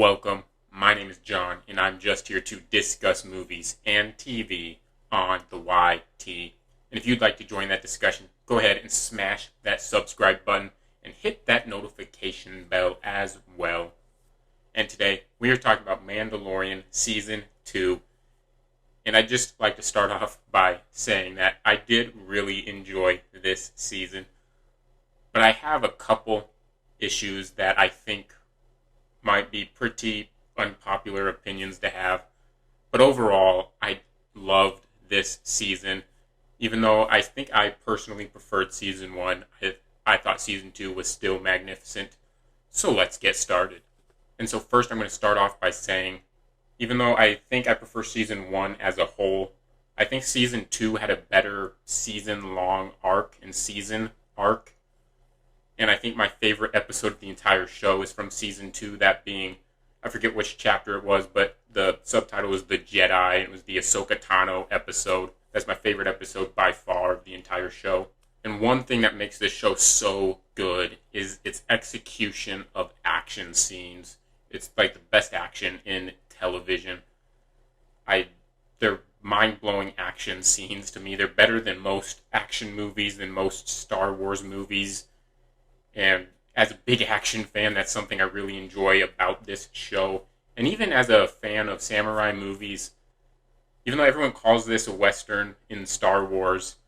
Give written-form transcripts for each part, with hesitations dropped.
Welcome. My name is John, and I'm just here to discuss movies and TV on the YT. And if you'd like to join that discussion, go ahead and smash that subscribe button and hit that notification bell as well. And today, we are talking about Mandalorian Season 2. And I'd just like to start off by saying that I did really enjoy this season. But I have a couple issues that I think might be pretty unpopular opinions to have. But overall, I loved this season. Even though I think I personally preferred Season 1, I thought Season 2 was still magnificent. So let's get started. And so first I'm going to start off by saying, even though I think I prefer Season 1 as a whole, I think Season 2 had a better season-long arc and season arc. And I think my favorite episode of the entire show is from Season 2, that being, I forget which chapter it was, but the subtitle was The Jedi, and it was the Ahsoka Tano episode. That's my favorite episode by far of the entire show. And one thing that makes this show so good is its execution of action scenes. It's like the best action in television. They're mind-blowing action scenes to me. They're better than most action movies, than most Star Wars movies. And as a big action fan, that's something I really enjoy about this show. And even as a fan of samurai movies, even though everyone calls this a Western in Star Wars,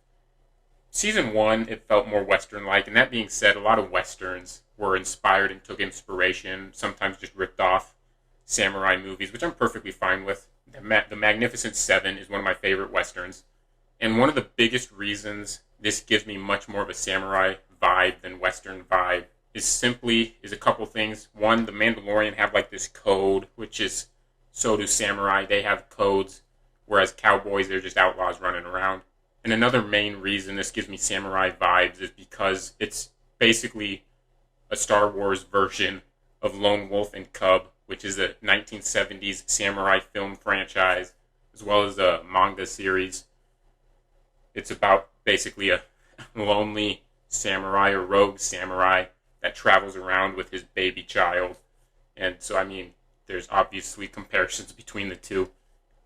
Season 1, it felt more Western-like. And that being said, a lot of Westerns were inspired and took inspiration, sometimes just ripped off samurai movies, which I'm perfectly fine with. The Magnificent Seven is one of my favorite Westerns. And one of the biggest reasons this gives me much more of a samurai vibe than Western vibe is a couple things. One, the Mandalorian have like this code, which is, so do samurai. They have codes, whereas cowboys, they're just outlaws running around. And another main reason this gives me samurai vibes is because it's basically a Star Wars version of Lone Wolf and Cub, which is a 1970s samurai film franchise, as well as a manga series. It's about basically a lonely samurai or rogue samurai that travels around with his baby child. And so, I mean, there's obviously comparisons between the two.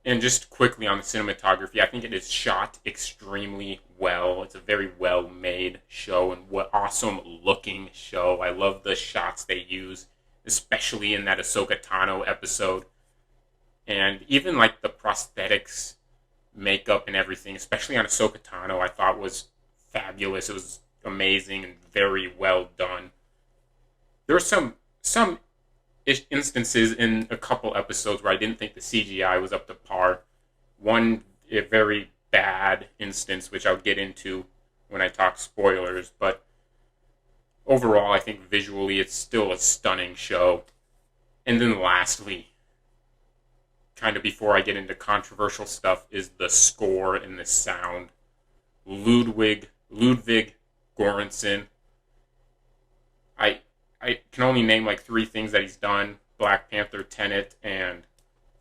And just quickly on the cinematography, I think it is shot extremely well. It's a very well-made show and what awesome-looking show. I love the shots they use, especially in that Ahsoka Tano episode. And even like the prosthetics, makeup, and everything, especially on Ahsoka Tano, I thought was fabulous. It was amazing and very well done. There were some instances in a couple episodes where I didn't think the CGI was up to par. One, a very bad instance, which I'll get into when I talk spoilers, but overall, I think visually it's still a stunning show. And then lastly, kind of before I get into controversial stuff, is the score and the sound. Ludwig Göransson. I can only name like 3 things that he's done: Black Panther, Tenet, and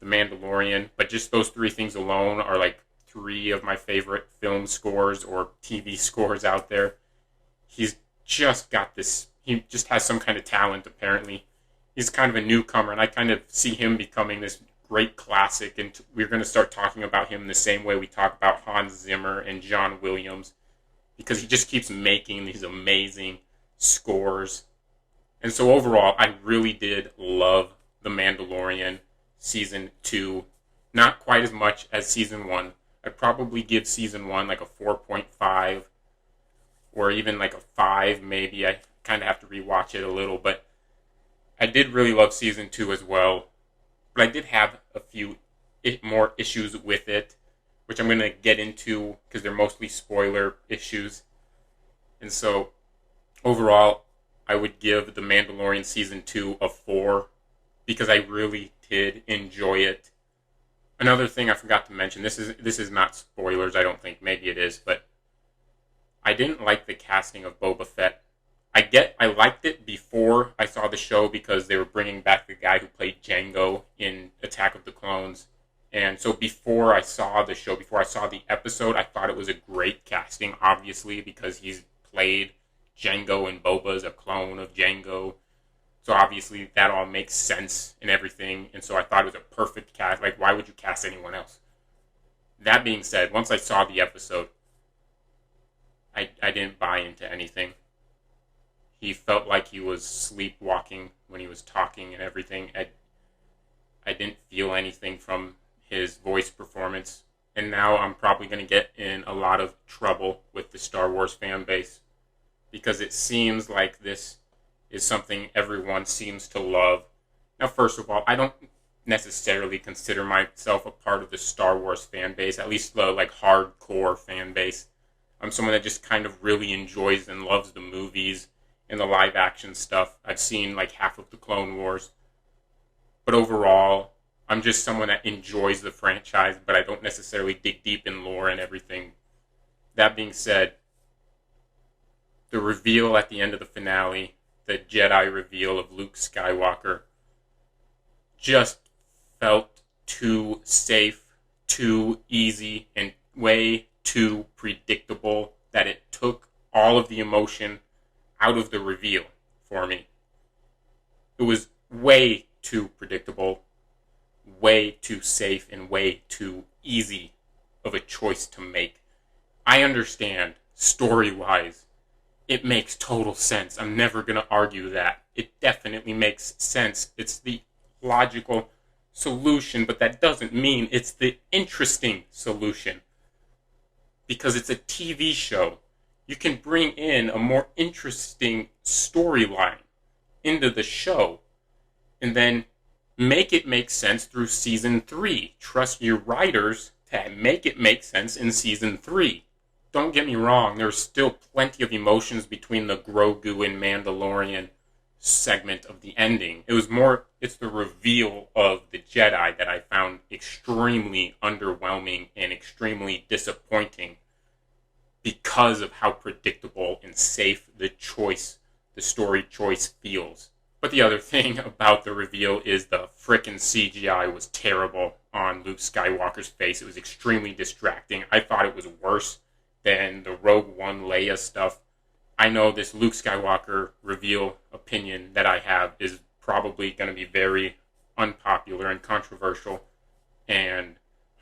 The Mandalorian. But just those 3 things alone are like 3 of my favorite film scores or TV scores out there. He's just got this. He just has some kind of talent, apparently. He's kind of a newcomer, and I kind of see him becoming this great classic, and we're going to start talking about him the same way we talk about Hans Zimmer and John Williams, because he just keeps making these amazing scores. And so overall, I really did love The Mandalorian Season 2. Not quite as much as Season 1. I'd probably give Season 1 like a 4.5, or even like a 5 maybe. I kind of have to rewatch it a little, but I did really love Season 2 as well. But I did have a few more issues with it, which I'm going to get into because they're mostly spoiler issues. And so, overall, I would give The Mandalorian Season 2 a 4 because I really did enjoy it. Another thing I forgot to mention, this is not spoilers, I don't think, maybe it is, but I didn't like the casting of Boba Fett. I liked it before I saw the show because they were bringing back the guy who played Jango in Attack of the Clones. And so before I saw the show, before I saw the episode, I thought it was a great casting, obviously, because he's played Jango and Boba's a clone of Jango. So obviously that all makes sense and everything. And so I thought it was a perfect cast. Like, why would you cast anyone else? That being said, once I saw the episode, I didn't buy into anything. He felt like he was sleepwalking when he was talking and everything. I didn't feel anything from his voice performance. And now I'm probably going to get in a lot of trouble with the Star Wars fan base, because it seems like this is something everyone seems to love. Now, first of all, I don't necessarily consider myself a part of the Star Wars fan base, at least the hardcore fan base. I'm someone that just kind of really enjoys and loves the movies and the live action stuff. I've seen half of the Clone Wars. But overall, I'm just someone that enjoys the franchise, but I don't necessarily dig deep in lore and everything. That being said, the reveal at the end of the finale, the Jedi reveal of Luke Skywalker, just felt too safe, too easy, and way too predictable that it took all of the emotion out of the reveal for me. It was way too predictable, way too safe, and way too easy of a choice to make. I understand, story-wise, it makes total sense. I'm never going to argue that. It definitely makes sense. It's the logical solution, but that doesn't mean it's the interesting solution. Because it's a TV show. You can bring in a more interesting storyline into the show and then make it make sense through season 3. Trust your writers to make it make sense in season 3. Don't get me wrong, there's still plenty of emotions between the Grogu and Mandalorian segment of the ending. It's the reveal of the Jedi that I found extremely underwhelming and extremely disappointing because of how predictable and safe the story choice feels. But the other thing about the reveal is the frickin' CGI was terrible on Luke Skywalker's face. It was extremely distracting. I thought it was worse than the Rogue One Leia stuff. I know this Luke Skywalker reveal opinion that I have is probably going to be very unpopular and controversial, and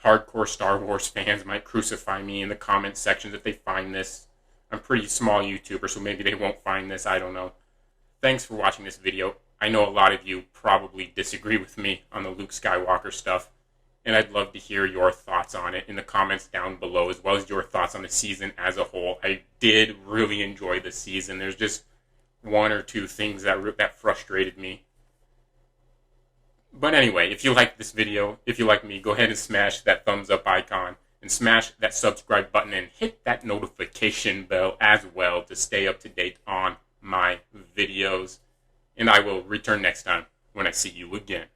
hardcore Star Wars fans might crucify me in the comment sections if they find this. I'm a pretty small YouTuber, so maybe they won't find this. I don't know. Thanks for watching this video. I know a lot of you probably disagree with me on the Luke Skywalker stuff, and I'd love to hear your thoughts on it in the comments down below, as well as your thoughts on the season as a whole. I did really enjoy the season. There's just one or two things that frustrated me. But anyway, if you like this video, if you like me, go ahead and smash that thumbs up icon and smash that subscribe button and hit that notification bell as well to stay up to date on my videos. And I will return next time when I see you again.